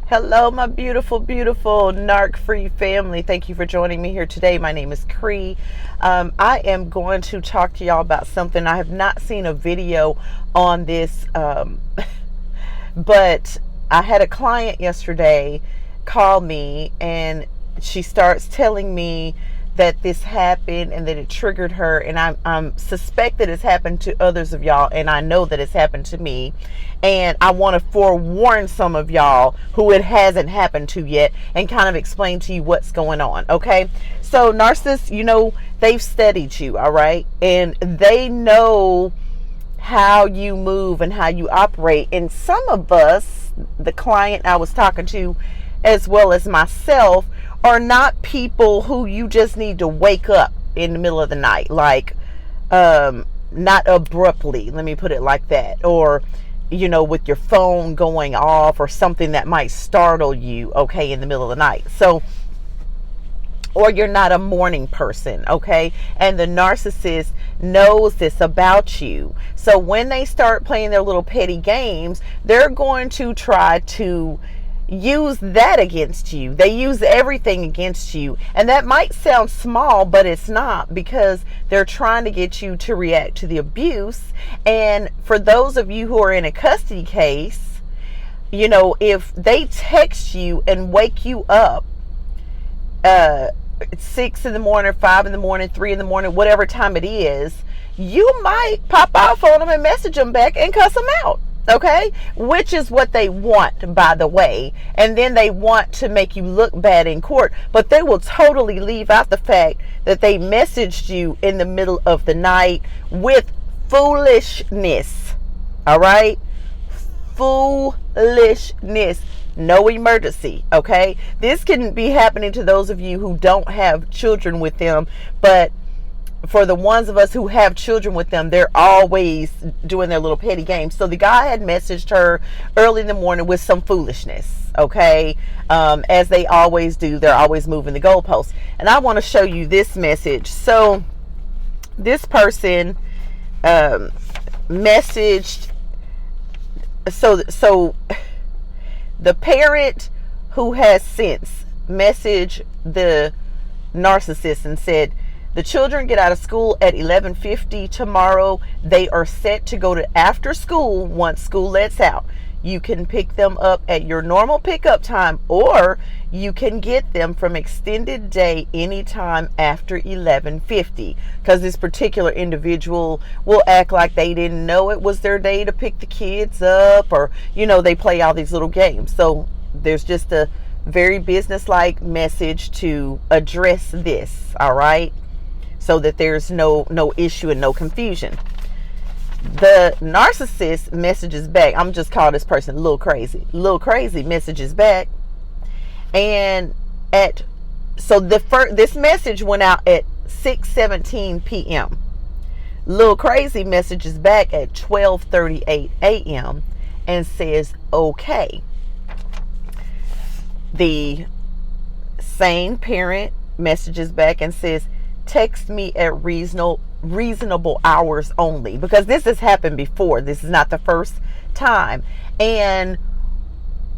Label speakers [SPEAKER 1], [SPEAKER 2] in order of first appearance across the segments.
[SPEAKER 1] Hello, my beautiful, beautiful narc-free family. Thank you for joining me here today. My name is Cree. I am going to talk to y'all about something. I have not seen a video on this, but I had a client yesterday call me, and she starts telling me that this happened and that it triggered her, and I'm suspect that it's happened to others of y'all, and I know that it's happened to me, and I want to forewarn some of y'all who it hasn't happened to yet and kind of explain to you what's going on. Okay, so narcissists, they've studied you, all right, and they know how you move and how you operate. And some of us, the client I was talking to as well as myself, are not people who you just need to wake up in the middle of the night, like not abruptly, let me put it like that, or with your phone going off or something that might startle you, okay, in the middle of the night. So, or you're not a morning person, okay? And the narcissist knows this about you. So when they start playing their little petty games, they're going to try to use that against you. They use everything against you. And that might sound small, but it's not, because they're trying to get you to react to the abuse. And for those of you who are in a custody case, if they text you and wake you up at 6 in the morning, 5 in the morning, 3 in the morning, whatever time it is, you might pop off on them and message them back and cuss them out. Okay, which is what they want, by the way. And then they want to make you look bad in court, but they will totally leave out the fact that they messaged you in the middle of the night with foolishness. All right, foolishness. No emergency. Okay, this can be happening to those of you who don't have children with them, but for the ones of us who have children with them, they're always doing their little petty games. So the guy had messaged her early in the morning with some foolishness, okay? As they always do, they're always moving the goalposts. And I want to show you this message. So this person messaged, so the parent who has since messaged the narcissist and said, the children get out of school at 11:50 tomorrow. They are set to go to after school once school lets out. You can pick them up at your normal pickup time, or you can get them from extended day anytime after 11:50. Because this particular individual will act like they didn't know it was their day to pick the kids up, or they play all these little games. So there's just a very businesslike message to address this, all right? So that there's no issue and no confusion. The narcissist messages back. I'm just calling this person a little crazy. Little crazy messages back, and this message went out at 6:17 p.m. Little crazy messages back at 12:38 a.m. and says okay. The sane parent messages back and says, text me at reasonable hours only, because this has happened before. This is not the first time. And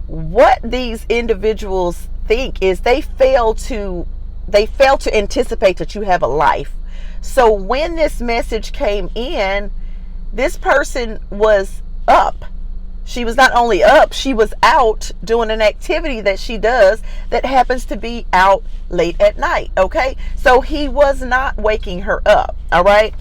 [SPEAKER 1] what these individuals think is they fail to anticipate that you have a life. So when this message came in, this person was up. She was not only up, she was out doing an activity that she does that happens to be out late at night, okay? So he was not waking her up, all right?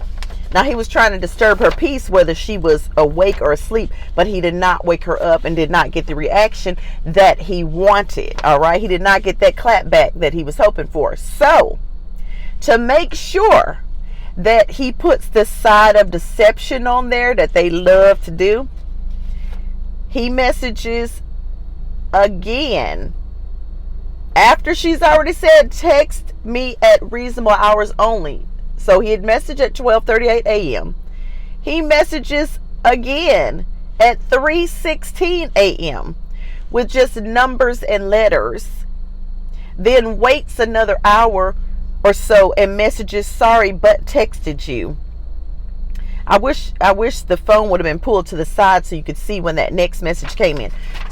[SPEAKER 1] Now, he was trying to disturb her peace, whether she was awake or asleep, but he did not wake her up and did not get the reaction that he wanted, all right? He did not get that clap back that he was hoping for. So, to make sure that he puts the side of deception on there that they love to do, he messages again after she's already said text me at reasonable hours only. So he had messaged at 12:38 a.m. He messages again at 3:16 a.m. with just numbers and letters. Then waits another hour or so and messages, sorry, but texted you. I wish the phone would have been pulled to the side so you could see when that next message came in.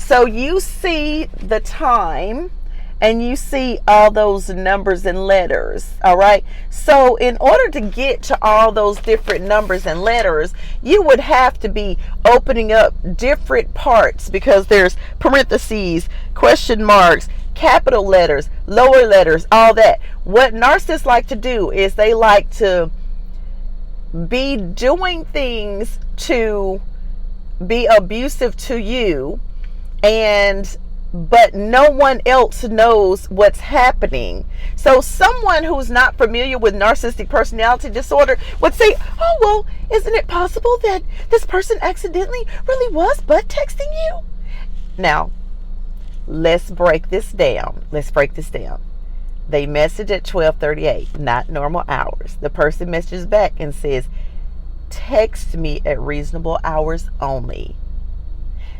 [SPEAKER 1] So you see the time and you see all those numbers and letters. All right. So in order to get to all those different numbers and letters, you would have to be opening up different parts, because there's parentheses, question marks, capital letters, lower letters, all that. What narcissists like to do is they like to be doing things to be abusive to you, but no one else knows what's happening. So someone who's not familiar with narcissistic personality disorder would say, oh, well, isn't it possible that this person accidentally really was butt texting you? Now, let's break this down. They message at 12:38, not normal hours. The person messages back and says, text me at reasonable hours only.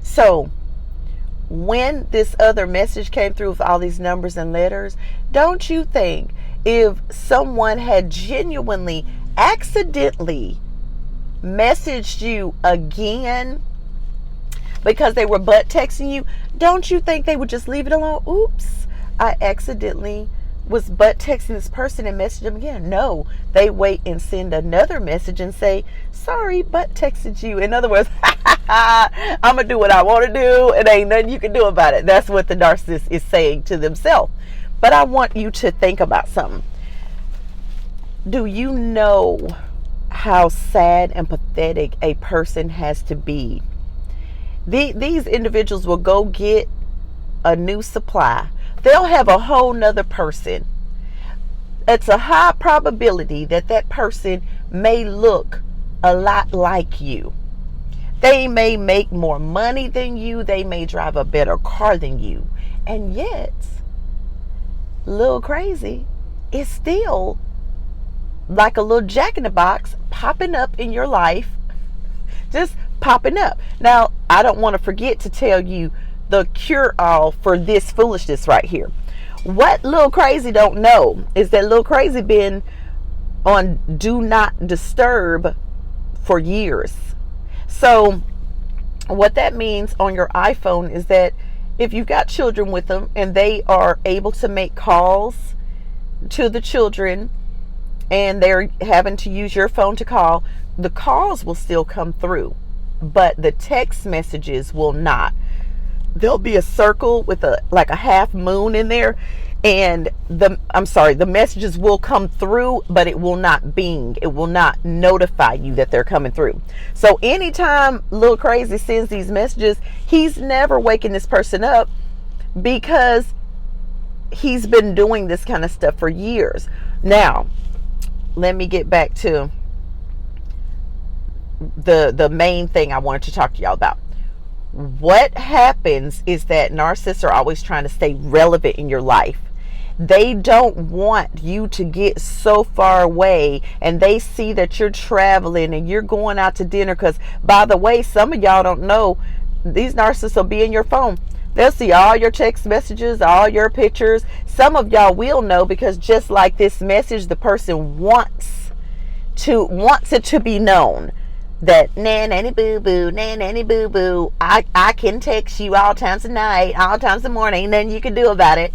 [SPEAKER 1] So when this other message came through with all these numbers and letters, don't you think if someone had genuinely, accidentally messaged you again because they were butt texting you, don't you think they would just leave it alone? Oops, I accidentally was butt texting this person and message them again. No, they wait and send another message and say, sorry, butt texted you. In other words, I'm going to do what I want to do and ain't nothing you can do about it. That's what the narcissist is saying to themselves. But I want you to think about something. Do you know how sad and pathetic a person has to be? These individuals will go get a new supply. They'll have a whole nother person. It's a high probability that that person may look a lot like you. They may make more money than you. They may drive a better car than you. And yet, little crazy is still like a little jack-in-the-box popping up in your life. Just popping up. Now, I don't want to forget to tell you the cure-all for this foolishness right here. What Lil Crazy don't know is that Lil Crazy been on do not disturb for years. So what that means on your iPhone is that if you've got children with them and they are able to make calls to the children and they're having to use your phone to call, the calls will still come through, but the text messages will not. There'll be a circle with a half moon in there, and the messages will come through, but it will not bing. It will not notify you that they're coming through. So anytime Lil Crazy sends these messages, he's never waking this person up because he's been doing this kind of stuff for years. Now, let me get back to the main thing I wanted to talk to y'all about. What happens is that narcissists are always trying to stay relevant in your life. They don't want you to get so far away, and they see that you're traveling and you're going out to dinner. Because, by the way, some of y'all don't know, these narcissists will be in your phone. They'll see all your text messages, all your pictures. Some of y'all will know, because just like this message, the person wants it to be known that nanny boo boo, I can text you all times of night, all times of morning, nothing you can do about it.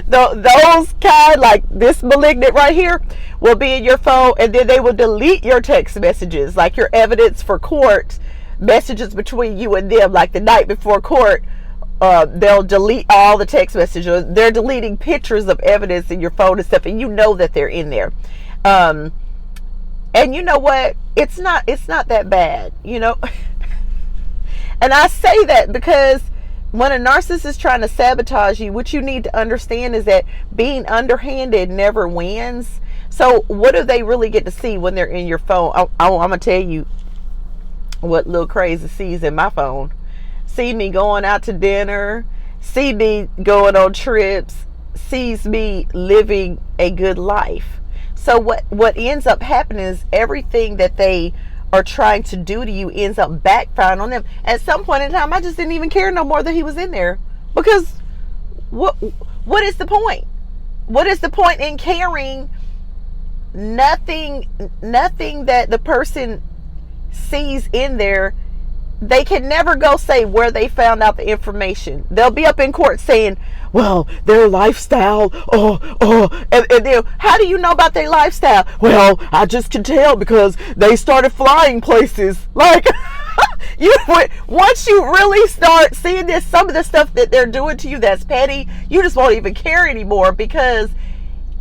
[SPEAKER 1] Those kind, like this malignant right here, will be in your phone, and then they will delete your text messages, like your evidence for court messages between you and them, like the night before court. They'll delete all the text messages. They're deleting pictures of evidence in your phone and stuff, and you know that they're in there. And you know what? It's not that bad, you know. And I say that because when a narcissist is trying to sabotage you, what you need to understand is that being underhanded never wins. So what do they really get to see when they're in your phone? I'm going to tell you what Lil Crazy sees in my phone. See me going out to dinner, see me going on trips, sees me living a good life. So what ends up happening is everything that they are trying to do to you ends up backfiring on them. At some point in time, I just didn't even care no more that he was in there, because what is the point? What is the point in caring? Nothing that the person sees in there they can never go say where they found out the information. They'll be up in court saying, well, their lifestyle, and then, how do you know about their lifestyle? Well, I just can tell because they started flying places. Like, once you really start seeing this, some of the stuff that they're doing to you that's petty, you just won't even care anymore, because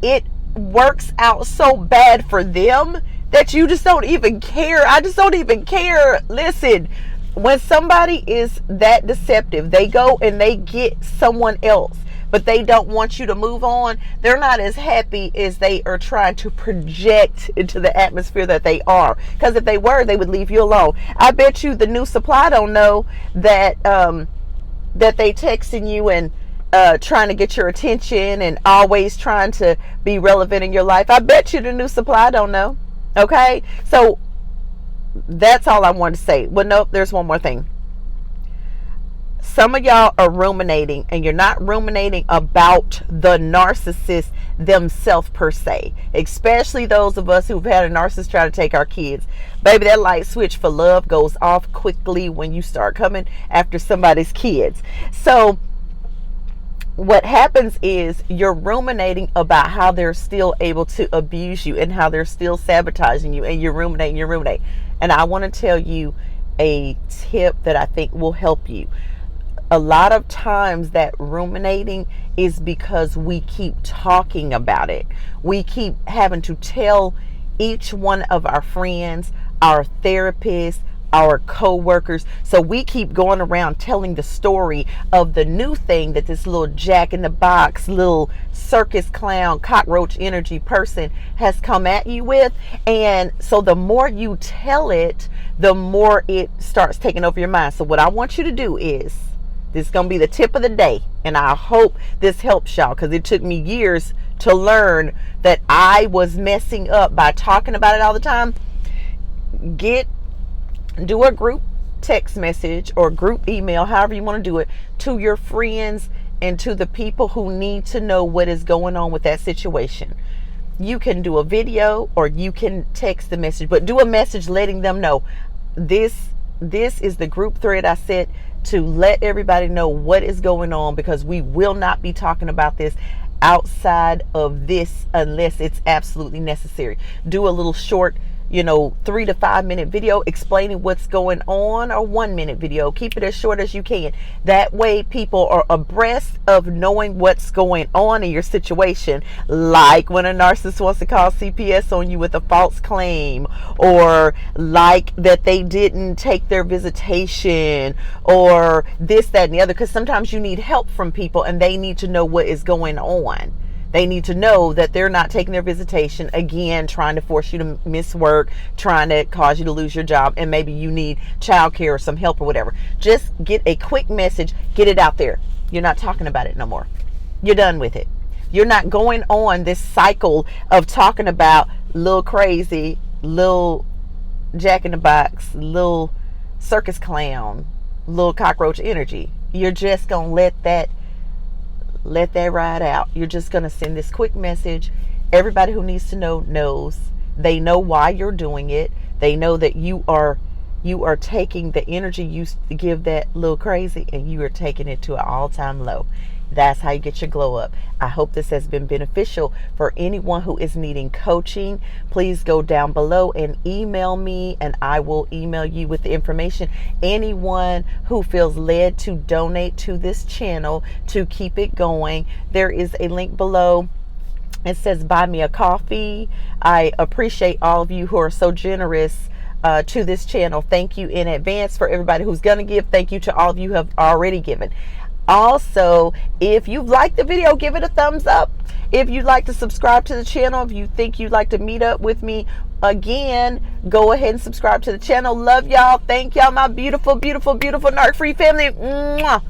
[SPEAKER 1] it works out so bad for them that you just don't even care. I just don't even care. Listen, when somebody is that deceptive, they go and they get someone else, but they don't want you to move on. They're not as happy as they are trying to project into the atmosphere that they are. Because if they were, they would leave you alone. I bet you the new supply don't know that that they texting you and trying to get your attention and always trying to be relevant in your life. I bet you the new supply don't know. Okay, so that's all I wanted to say. Well, nope, there's one more thing. Some of y'all are ruminating, and you're not ruminating about the narcissist themselves per se, especially those of us who've had a narcissist try to take our kids. Baby, that light switch for love goes off quickly when you start coming after somebody's kids. So what happens is you're ruminating about how they're still able to abuse you and how they're still sabotaging you, and you're ruminating. And I want to tell you a tip that I think will help you. A lot of times that ruminating is because we keep talking about it. We keep having to tell each one of our friends, our therapists, our co-workers. So we keep going around telling the story of the new thing that this little jack-in-the-box, little circus clown, cockroach energy person has come at you with. And so the more you tell it, the more it starts taking over your mind. So what I want you to do is, this is going to be the tip of the day, and I hope this helps y'all, because it took me years to learn that I was messing up by talking about it all the time. Do a group text message or group email, however you want to do it, to your friends and to the people who need to know what is going on with that situation. You can do a video or you can text the message, but do a message letting them know this is the group thread I set to let everybody know what is going on, because we will not be talking about this outside of this unless it's absolutely necessary. Do a little short 3 to 5 minute video explaining what's going on, or 1 minute video. Keep it as short as you can. That way people are abreast of knowing what's going on in your situation. Like when a narcissist wants to call CPS on you with a false claim, or like that they didn't take their visitation, or this, that, and the other. Because sometimes you need help from people and they need to know what is going on. They need to know that they're not taking their visitation, again, trying to force you to miss work, trying to cause you to lose your job, and maybe you need childcare or some help or whatever. Just get a quick message, get it out there. You're not talking about it no more. You're done with it. You're not going on this cycle of talking about little crazy, little jack-in-the-box, little circus clown, little cockroach energy. You're just going to let that ride out. You're just going to send this quick message. Everybody who needs to know knows. They know why you're doing it. They know that you are taking the energy you used to give that little crazy, and you are taking it to an all-time low. That's how you get your glow up. I hope this has been beneficial for anyone who is needing coaching. Please go down below and email me, and I will email you with the information. Anyone who feels led to donate to this channel to keep it going, there is a link below. It says buy me a coffee. I appreciate all of you who are so generous to this channel. Thank you in advance. For everybody who's going to give, thank you to all of you who have already given. Also, if you like the video, give it a thumbs up. If you'd like to subscribe to the channel, if you think you'd like to meet up with me again, go ahead and subscribe to the channel. Love y'all. Thank y'all, my beautiful, beautiful, beautiful Narc Free family. Mwah.